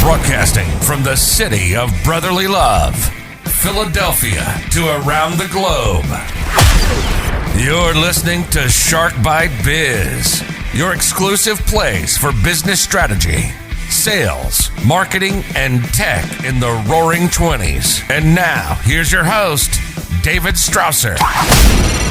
Broadcasting from the city of brotherly love, Philadelphia, to around the globe. You're listening to Shark Bite Biz, your exclusive place for business strategy, sales, marketing, and tech in the roaring 20s. And now, here's your host, David Strausser.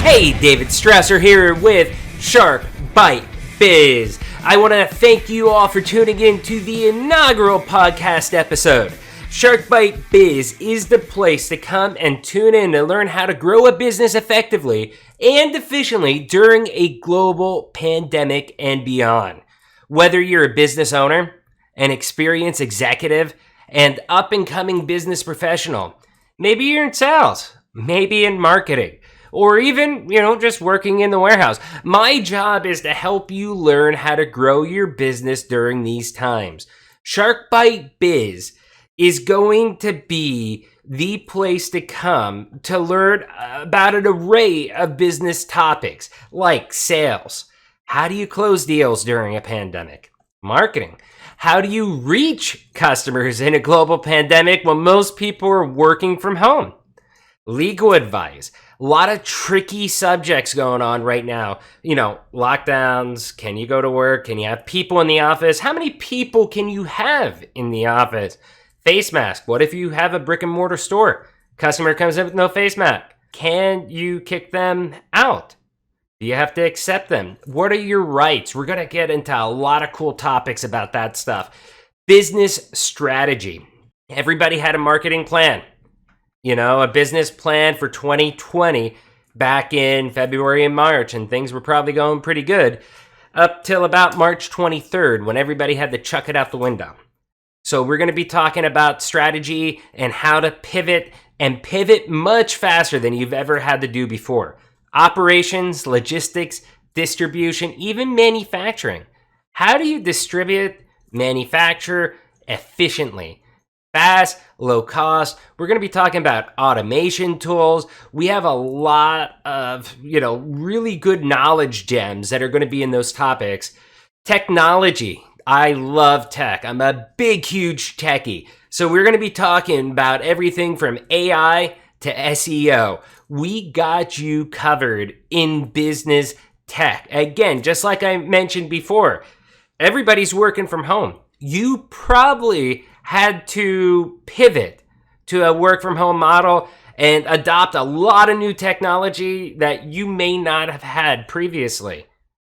Hey, David Strausser here with Shark Bite Biz. I want to thank you all for tuning in to the inaugural podcast episode. Shark Bite Biz is the place to come and tune in to learn how to grow a business effectively and efficiently during a global pandemic and beyond. Whether you're a business owner, an experienced executive, and up-and-coming business professional, maybe you're in sales, maybe in marketing, or even, just working in the warehouse. My job is to help you learn how to grow your business during these times. Shark Bite Biz is going to be the place to come to learn about an array of business topics like sales. How do you close deals during a pandemic? Marketing. How do you reach customers in a global pandemic when most people are working from home? Legal advice. A lot of tricky subjects going on right now. Lockdowns. Can you go to work? Can you have people in the office? How many people can you have in the office? Face mask. What if you have a brick and mortar store? Customer comes in with no face mask. Can you kick them out? Do you have to accept them? What are your rights? We're going to get into a lot of cool topics about that stuff. Business strategy. Everybody had a marketing plan. A business plan for 2020 back in February and March, and things were probably going pretty good up till about March 23rd when everybody had to chuck it out the window. So we're going to be talking about strategy and how to pivot and pivot much faster than you've ever had to do before. Operations, logistics, distribution, even manufacturing. How do you distribute, manufacture efficiently? Fast, low cost. We're going to be talking about automation tools. We have a lot of, really good knowledge gems that are going to be in those topics. Technology. I love tech. I'm a big, huge techie. So we're going to be talking about everything from AI to SEO. We got you covered in business tech. Again, just like I mentioned before, everybody's working from home. You probably had to pivot to a work from home model and adopt a lot of new technology that you may not have had previously.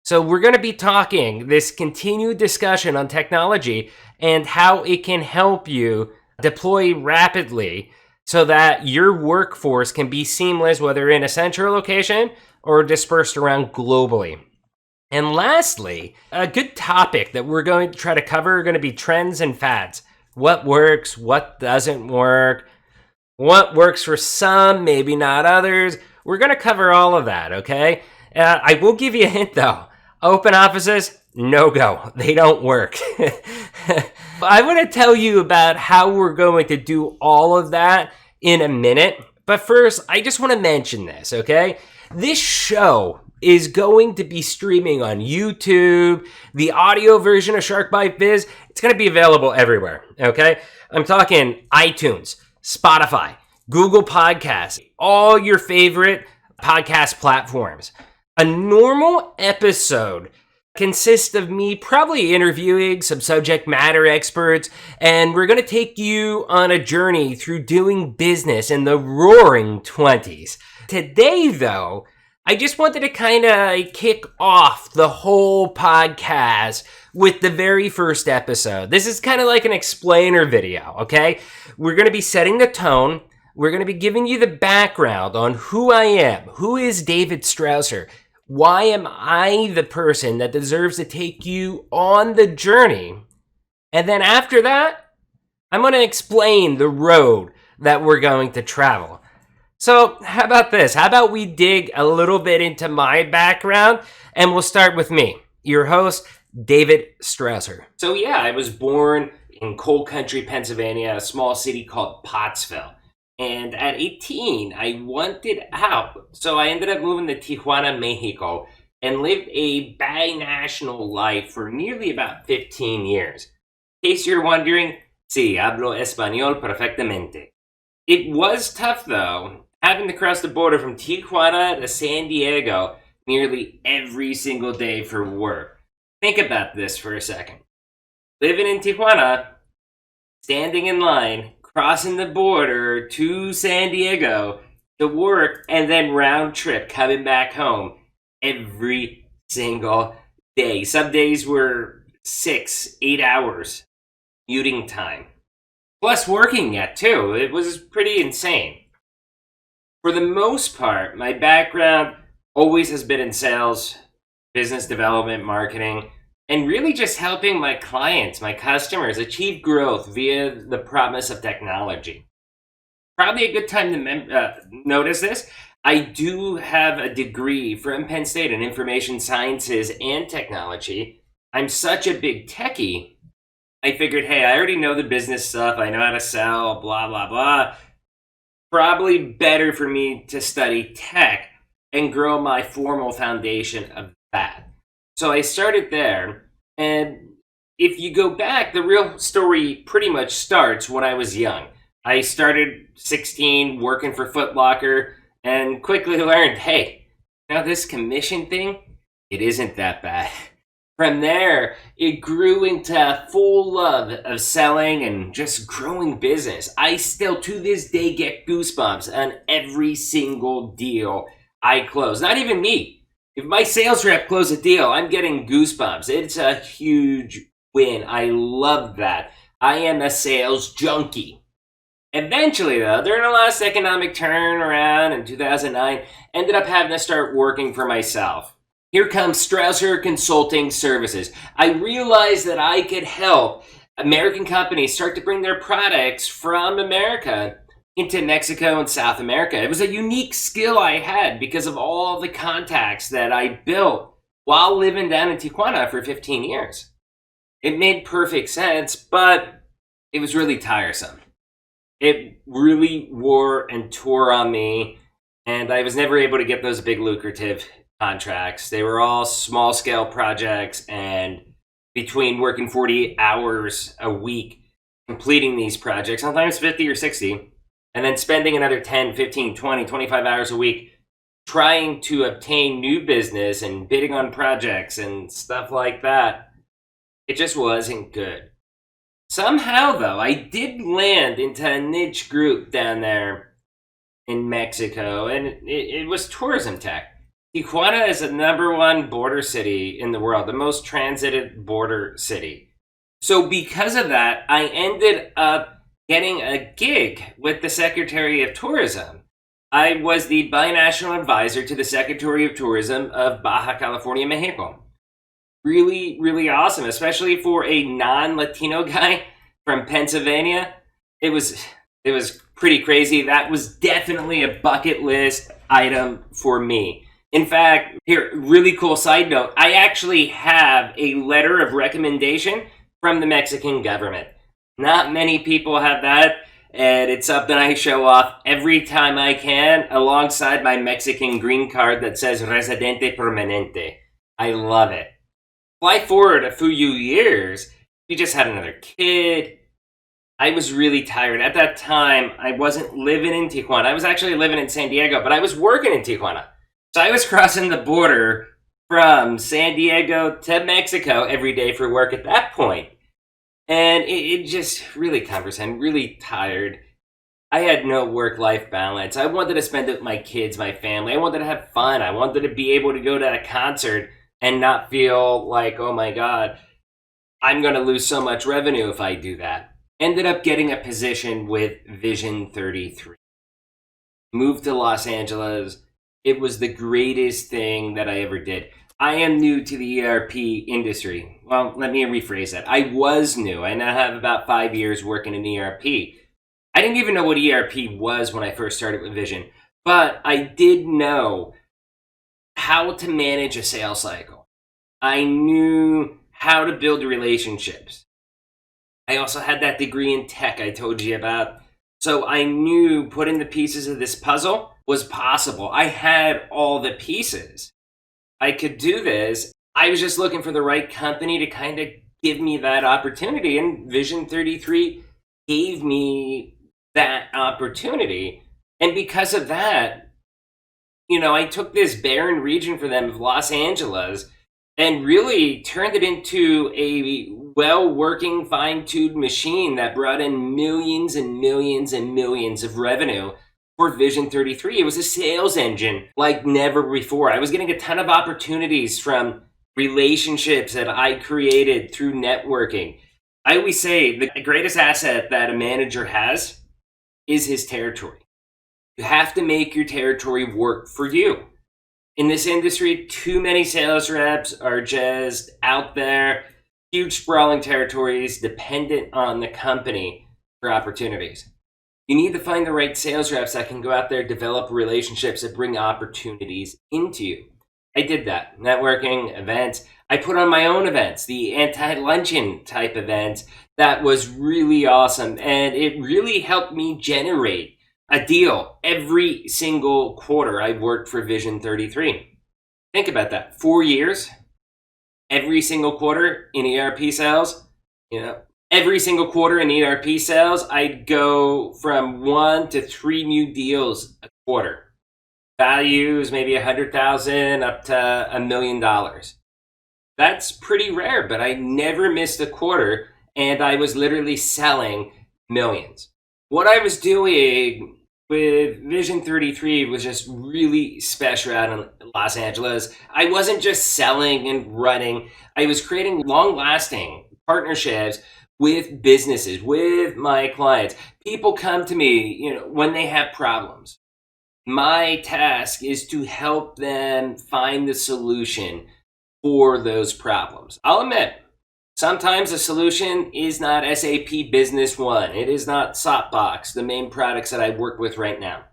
So we're going to be talking this continued discussion on technology and how it can help you deploy rapidly so that your workforce can be seamless, whether in a central location or dispersed around globally. And lastly, a good topic that we're going to try to cover are going to be trends and fads. What works, what doesn't work, what works for some, maybe not others. We're going to cover all of that, okay? I will give you a hint, though. Open offices, no go. They don't work. I want to tell you about how we're going to do all of that in a minute. But first, I just want to mention this, okay? This show is going to be streaming on YouTube. The audio version of Shark Bite Biz, it's going to be available everywhere, okay? I'm talking iTunes, Spotify, Google Podcasts, all your favorite podcast platforms. A normal episode consists of me probably interviewing some subject matter experts, and we're going to take you on a journey through doing business in the roaring 20s. Today, though, I just wanted to kind of kick off the whole podcast with the very first episode. This is kind of like an explainer video, okay? We're going to be setting the tone. We're going to be giving you the background on who I am. Who is David Strausser? Why am I the person that deserves to take you on the journey? And then after that, I'm going to explain the road that we're going to travel. So how about this? How about we dig a little bit into my background, and we'll start with me, your host, David Strausser. So yeah, I was born in coal country, Pennsylvania, a small city called Pottsville. And at 18, I wanted out. So I ended up moving to Tijuana, Mexico, and lived a binational life for nearly about 15 years. In case you're wondering, Sí, hablo español perfectamente. It was tough, though, having to cross the border from Tijuana to San Diego nearly every single day for work. Think about this for a second. Living in Tijuana, standing in line, crossing the border to San Diego to work, and then round trip coming back home every single day. Some days were 6, 8 hours commuting time. Plus working yet, too. It was pretty insane. For the most part, my background always has been in sales, business development, marketing, and really just helping my clients, my customers, achieve growth via the promise of technology. Probably a good time to notice this. I do have a degree from Penn State in information sciences and technology. I'm such a big techie. I figured, hey, I already know the business stuff. I know how to sell, blah, blah, blah. Probably better for me to study tech and grow my formal foundation of that. So I started there. And if you go back, the real story pretty much starts when I was young. I started 16 working for Foot Locker and quickly learned, hey, now this commission thing, it isn't that bad. From there, it grew into full love of selling and just growing business. I still, to this day, get goosebumps on every single deal I close. Not even me. If my sales rep closes a deal, I'm getting goosebumps. It's a huge win. I love that. I am a sales junkie. Eventually, though, during the last economic turnaround in 2009, ended up having to start working for myself. Here comes Strausser Consulting Services. I realized that I could help American companies start to bring their products from America into Mexico and South America. It was a unique skill I had because of all the contacts that I built while living down in Tijuana for 15 years. It made perfect sense, but it was really tiresome. It really wore and tore on me, and I was never able to get those big lucrative contracts. They were all small scale projects, and between working 40 hours a week completing these projects, sometimes 50 or 60, and then spending another 10, 15, 20, 25 hours a week trying to obtain new business and bidding on projects and stuff like that, it just wasn't good. Somehow, though, I did land into a niche group down there in Mexico, and it was tourism tech. Tijuana is the #1 border city in the world, the most transited border city. So because of that, I ended up getting a gig with the Secretary of Tourism. I was the binational advisor to the Secretary of Tourism of Baja California, Mexico. Really, really awesome, especially for a non-Latino guy from Pennsylvania. It was pretty crazy. That was definitely a bucket list item for me. In fact, here, really cool side note, I actually have a letter of recommendation from the Mexican government. Not many people have that, and it's something I show off every time I can, alongside my Mexican green card that says Residente Permanente. I love it. Fly forward a few years, we just had another kid. I was really tired. At that time, I wasn't living in Tijuana. I was actually living in San Diego, but I was working in Tijuana. So I was crossing the border from San Diego to Mexico every day for work at that point. And it just really cumbersome, really tired. I had no work-life balance. I wanted to spend it with my kids, my family. I wanted to have fun. I wanted to be able to go to a concert and not feel like, oh my God, I'm going to lose so much revenue if I do that. Ended up getting a position with Vision 33. Moved to Los Angeles. It was the greatest thing that I ever did. I am new to the ERP industry. Well, let me rephrase that. I was new. I now have about 5 years working in ERP. I didn't even know what ERP was when I first started with Vision, but I did know how to manage a sales cycle. I knew how to build relationships. I also had that degree in tech I told you about. So I knew putting the pieces of this puzzle was possible. I had all the pieces. I could do this. I was just looking for the right company to kind of give me that opportunity, and Vision 33 gave me that opportunity. And because of that, I took this barren region for them of Los Angeles and really turned it into a well-working, fine-tuned machine that brought in millions and millions and millions of revenue for Vision 33. It was a sales engine like never before. I was getting a ton of opportunities from relationships that I created through networking. I always say the greatest asset that a manager has is his territory. You have to make your territory work for you. In this industry, too many sales reps are just out there, huge sprawling territories dependent on the company for opportunities. You need to find the right sales reps that can go out there, develop relationships that bring opportunities into you. I did that. Networking, events. I put on my own events, the anti-luncheon type events. That was really awesome. And it really helped me generate a deal every single quarter I worked for Vision 33. Think about that. 4 years, every single quarter in ERP sales, every single quarter in ERP sales, I'd go from 1 to 3 new deals a quarter. Values maybe $100,000 up to $1 million. That's pretty rare, but I never missed a quarter, and I was literally selling millions. What I was doing with Vision 33 was just really special out in Los Angeles. I wasn't just selling and running. I was creating long-lasting partnerships with businesses, with my clients. People come to me, when they have problems. My task is to help them find the solution for those problems. I'll admit, sometimes the solution is not SAP Business One. It is not Soapbox, the main products that I work with right now.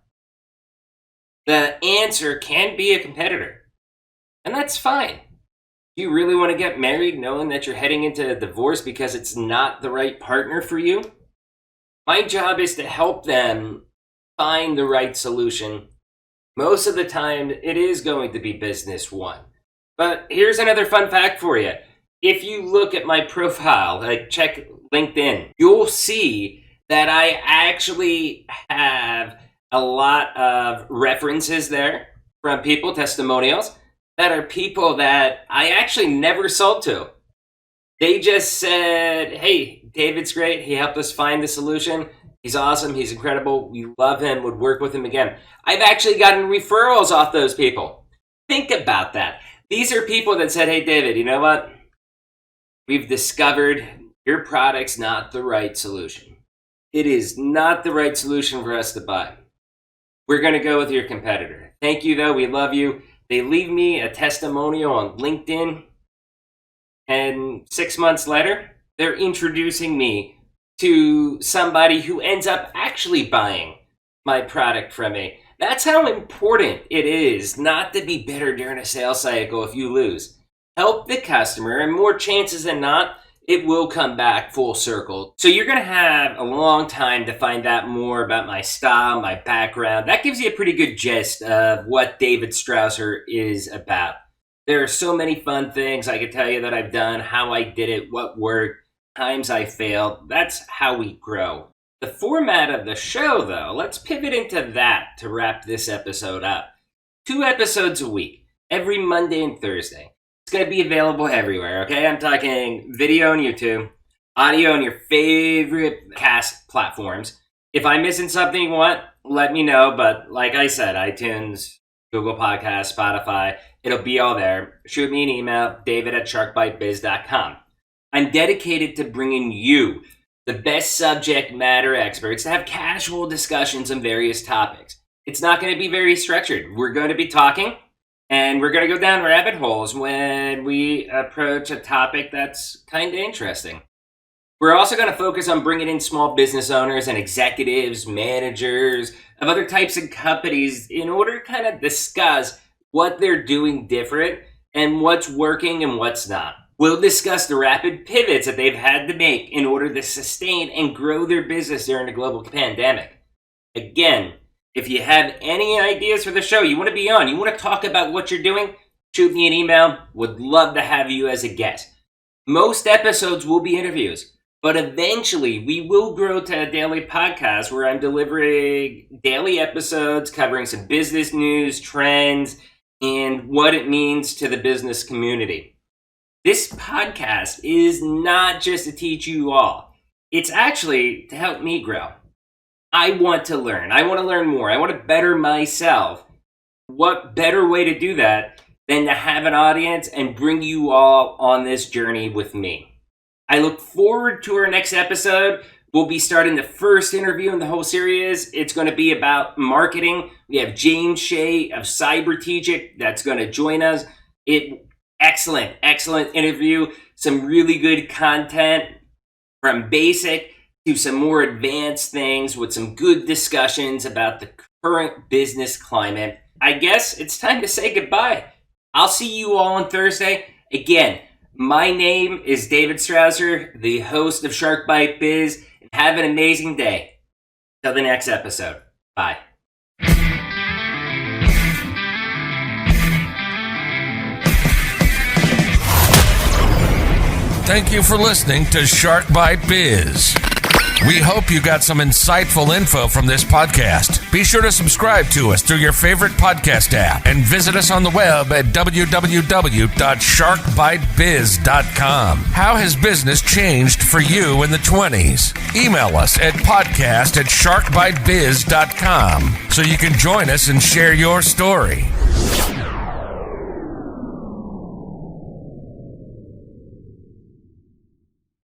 The answer can be a competitor, and that's fine. Do you really want to get married knowing that you're heading into a divorce because it's not the right partner for you? My job is to help them find the right solution. Most of the time, it is going to be Business One. But here's another fun fact for you. If you look at my profile, check LinkedIn, you'll see that I actually have a lot of references there from people, testimonials, that are people that I actually never sold to. They just said, hey, David's great. He helped us find the solution. He's awesome. He's incredible. We love him, would work with him again. I've actually gotten referrals off those people. Think about that. These are people that said, hey, David, you know what? We've discovered your product's not the right solution. It is not the right solution for us to buy. We're going to go with your competitor. Thank you, though. We love you. They leave me a testimonial on LinkedIn, and 6 months later, they're introducing me to somebody who ends up actually buying my product from me. That's how important it is not to be bitter during a sales cycle if you lose. Help the customer, and more chances than not, it will come back full circle. So you're going to have a long time to find out more about my style, my background. That gives you a pretty good gist of what David Strausser is about. There are so many fun things I could tell you that I've done, how I did it, what worked, times I failed. That's how we grow. The format of the show, though, let's pivot into that to wrap this episode up. 2 episodes a week, every Monday and Thursday. It's going to be available everywhere, okay? I'm talking video on YouTube, audio on your favorite cast platforms. If I'm missing something you want, let me know. But like I said, iTunes, Google Podcasts, Spotify, it'll be all there. Shoot me an email, david@sharkbitebiz.com. I'm dedicated to bringing you the best subject matter experts to have casual discussions on various topics. It's not going to be very structured. We're going to be talking, and we're going to go down rabbit holes when we approach a topic that's kind of interesting. We're also going to focus on bringing in small business owners and executives, managers of other types of companies in order to kind of discuss what they're doing different and what's working and what's not. We'll discuss the rapid pivots that they've had to make in order to sustain and grow their business during the global pandemic. Again, if you have any ideas for the show, you want to be on, you want to talk about what you're doing, shoot me an email. Would love to have you as a guest. Most episodes will be interviews. But eventually, we will grow to a daily podcast where I'm delivering daily episodes covering some business news, trends, and what it means to the business community. This podcast is not just to teach you all. It's actually to help me grow. I want to learn. I want to learn more. I want to better myself. What better way to do that than to have an audience and bring you all on this journey with me? I look forward to our next episode. We'll be starting the first interview in the whole series. It's going to be about marketing. We have James Shea of Cybertegic that's going to join us. Excellent interview. Some really good content from basic to some more advanced things with some good discussions about the current business climate. I guess it's time to say goodbye. I'll see you all on Thursday. Again, my name is David Strausser, the host of Shark Bite Biz. Have an amazing day. Till the next episode. Bye. Thank you for listening to Shark Bite Biz. We hope you got some insightful info from this podcast. Be sure to subscribe to us through your favorite podcast app and visit us on the web at www.sharkbitebiz.com. How has business changed for you in the 20s? Email us at podcast@sharkbitebiz.com so you can join us and share your story.